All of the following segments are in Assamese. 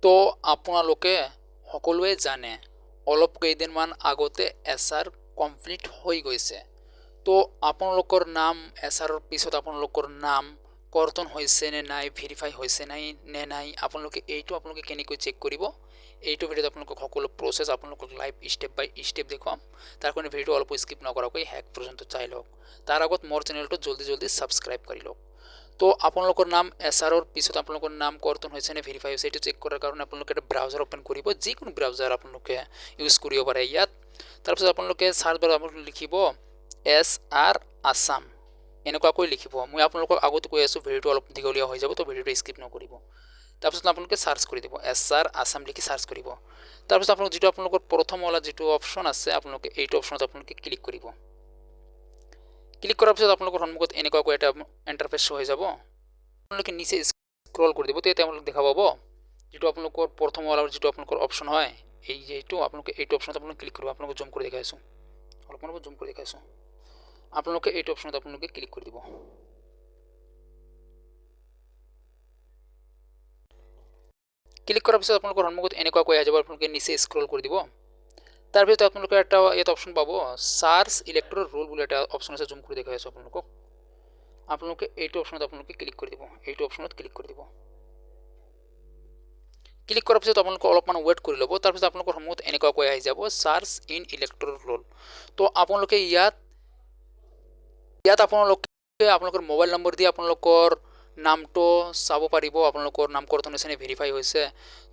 তো আপোনালোকে সকলোৱে জানে অলপ কেইদিনমান আগতে এছআৰ কমপ্লিট হৈ গৈছে। তো আপোনালোকৰ নাম এছআৰৰ পিছত আপোনালোকৰ নাম কৰ্তন হৈছে নে নাই, ভেৰিফাই হৈছে নে নাই, আপোনালোকে কেনেকৈ চেক কৰিব, এইটো ভিডিঅ'ত আপোনালোকক সকলো প্ৰচেছ আপোনালোকক লাইভ ষ্টেপ বাই ষ্টেপ দেখুৱাম। তাৰ কাৰণে ভিডিঅ'টো অলপ স্কিপ নকৰাকৈ শেষ পৰ্যন্ত চাই লওক। তাৰ আগত মোৰ চেনেলটো জলদি ছাবস্ক্ৰাইব কৰি লওক। তো আপোনালোকৰ নাম এছআৰৰ পিছত আপোনালোকৰ নাম কৰ্তন হৈছে নে ভেৰিফাই হৈছে এইটো চেক কৰাৰ কাৰণে আপোনালোকে এটা ব্ৰাউজাৰ ওপেন কৰিব, যিকোনো ব্ৰাউজাৰ আপোনালোকে ইউজ কৰিব পাৰে ইয়াত। তাৰপিছত আপোনালোকে চাৰ্চ বাৰত আপোনালোকে লিখিব এছআৰ আছাম, এনেকুৱাকৈ লিখিব। মই আপোনালোকক আগতে কৈ আছোঁ ভিডিঅ'টো অলপ দীঘলীয়া হৈ যাব, তো ভিডিঅ'টো স্কিপ নকৰিব। তাৰপিছত আপোনালোকে চাৰ্চ কৰি দিব এছআৰ আছাম লিখি চাৰ্চ কৰিব। তাৰপিছত আপোনালোক যিটো আপোনালোকৰ প্ৰথম ওলা যিটো অপশ্যন আছে আপোনালোকে এইটো অপশ্যনত আপোনালোকে ক্লিক কৰিব। ক্লিক কৰাৰ পিছত আপোনালোকৰ সন্মুখত এনেকুৱাকৈ এটা ইণ্টাৰফেচ হৈ যাব। আপোনালোকে নিচে স্ক্ৰল কৰি দিব, তেতিয়া আপোনালোকে দেখা পাব যিটো আপোনালোকৰ প্ৰথম ওলাৰ যিটো আপোনালোকৰ অপশ্যন হয়, এই যিটো আপোনালোকে এইটো অপশ্যনত আপোনালোকে ক্লিক কৰিব। আপোনালোকে জুম কৰি দেখাইছোঁ, অলপমান জুম কৰি দেখাইছোঁ। আপোনালোকে এইটো অপশ্যনত আপোনালোকে ক্লিক কৰি দিব। ক্লিক কৰাৰ পিছত আপোনালোকৰ সন্মুখত এনেকুৱাকৈ আহি যাব, আপোনালোকে নিচে স্ক্ৰল কৰি দিব। তাৰপিছত আপোনালোকে এটা ইয়াত অপশ্যন পাব চাৰ্চ ইলেক্ট্ৰৰ ৰোল বুলি এটা অপশ্যন আছে, জুম কৰি দেখাই আছোঁ আপোনালোকক। আপোনালোকে এইটো অপশ্যনত আপোনালোকে ক্লিক কৰি দিব, এইটো অপশ্যনত ক্লিক কৰি দিব। ক্লিক কৰাৰ পিছত আপোনালোকে অলপমান ৱেইট কৰি ল'ব। তাৰপিছত আপোনালোকৰ সন্মুখত এনেকুৱাকৈ আহি যাব চাৰ্চ ইন ইলেক্ট্ৰৰ ৰোল। তো আপোনালোকে ইয়াত আপোনালোকৰ মোবাইল নম্বৰ দি আপোনালোকৰ নামটো চাব পাৰিব, আপোনালোকৰ নাম কৰ্তন হৈছে নে ভেৰিফাই হৈছে।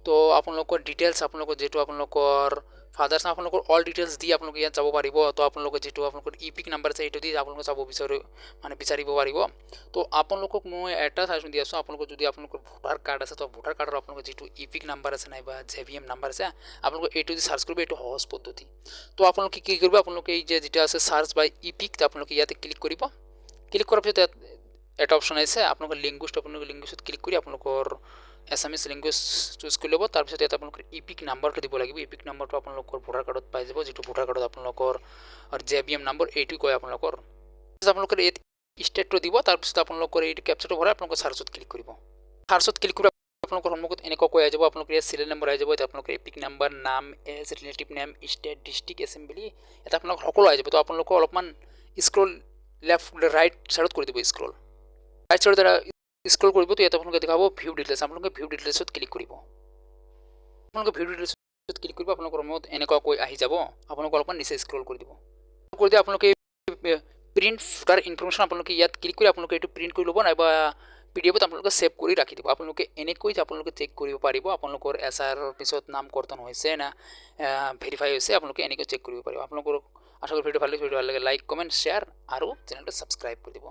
তো আপোনালোকৰ ডিটেইলছ, আপোনালোকৰ যিটো আপোনালোকৰ ফাদাৰ্ছ আপোনালোকৰ অল ডিটেইলছ দি আপোনালোকে ইয়াত যাব পাৰিব। তো আপোনালোকৰ যিটো আপোনালোকৰ ইপিক নাম্বাৰ আছে সেইটো দি আপোনালোকে চাব বিচাৰিব পাৰিব। তো আপোনালোকক মই এটা ছাজেশ্যন দি আছোঁ, আপোনালোকৰ যদি আপোনালোকৰ ভোটাৰ কাৰ্ড আছে তো ভোটাৰ কাৰ্ডৰ আপোনালোকৰ যিটো ইপিক নাম্বাৰ আছে নাইবা JVM নাম্বাৰ আছে আপোনালোকে এইটো দি চাৰ্চ কৰিব, এইটো সহজ পদ্ধতি। তো আপোনালোকে কি কৰিব, আপোনালোকে এই যে যিটো আছে চাৰ্চ বাই ইপিক আপোনালোকে ইয়াতে ক্লিক কৰিব। ক্লিক কৰাৰ পিছত এটা অপশ্যন আছে আপোনালোকৰ লিংগুৱেজত ক্লিক কৰি আপোনালোকৰ এছামিছ লেংগুৱেজ চুজ কৰি ল'ব। তাৰপিছত ইয়াত আপোনালোকৰ ইপিক নাম্বাৰটো দিব লাগিব। ইপিক নাম্বাৰটো আপোনালোকৰ ভোটাৰ কাৰ্ডত পাই যাব, যিটো ভোটাৰ কাৰ্ডত আপোনালোকৰ JVM নম্বৰ এইটো কয় আপোনালোকৰ ইয়াত ষ্টেটটো দিব। তাৰপিছত আপোনালোকৰ এইটো কেপচাটো ভৰাই আপোনালোকৰ চাৰ্চত ক্লিক কৰিব। চাৰ্চত ক্লিক কৰি আপোনালোকৰ সন্মুখত এনেকুৱাকৈ আহি যাব, আপোনালোকৰ ইয়াত চিৰিয়েল নম্বৰ আহি যাব। এতিয়া আপোনালোকৰ EPIC number, name, age, relative name, state, district, assembly এটা আপোনালোকৰ সকলো আহি যাব। তো আপোনালোকে অলপমান স্ক্ৰল ৰাইট ছাইডত কৰি দিব, ৰাইট ছাইডত স্ক্ৰল কৰিব। তো ইয়াত আপোনালোকে দেখাব ভিউ ডিটেইলছ, আপোনালোকে ভিউ ডিটেইলছত ক্লিক কৰিব। আপোনালোকৰ সন্মুখত এনেকুৱাকৈ আহি যাব, আপোনালোকে অলপমান নিচে স্ক্ৰল কৰি দিব। আপোনালোকে প্ৰিণ্ট তাৰ ইনফৰমেশ্যন আপোনালোকে ইয়াত ক্লিক কৰি আপোনালোকে এইটো প্ৰিণ্ট কৰি ল'ব, নাইবা PDF আপোনালোকে ছেভ কৰি ৰাখি দিব। আপোনালোকে এনেকৈ আপোনালোকে চেক কৰিব পাৰিব আপোনালোকৰ এছআৰৰ পিছত নাম কৰ্তন হৈছে না ভেৰিফাই হৈছে, আপোনালোকে এনেকৈ চেক কৰিব পাৰিব। আপোনালোকৰ আশা কৰি ভিডিঅ' ভাল লাগে লাইক, কমেণ্ট, শ্বেয়াৰ আৰু চেনেলটো ছাবস্ক্ৰাইব কৰি দিব।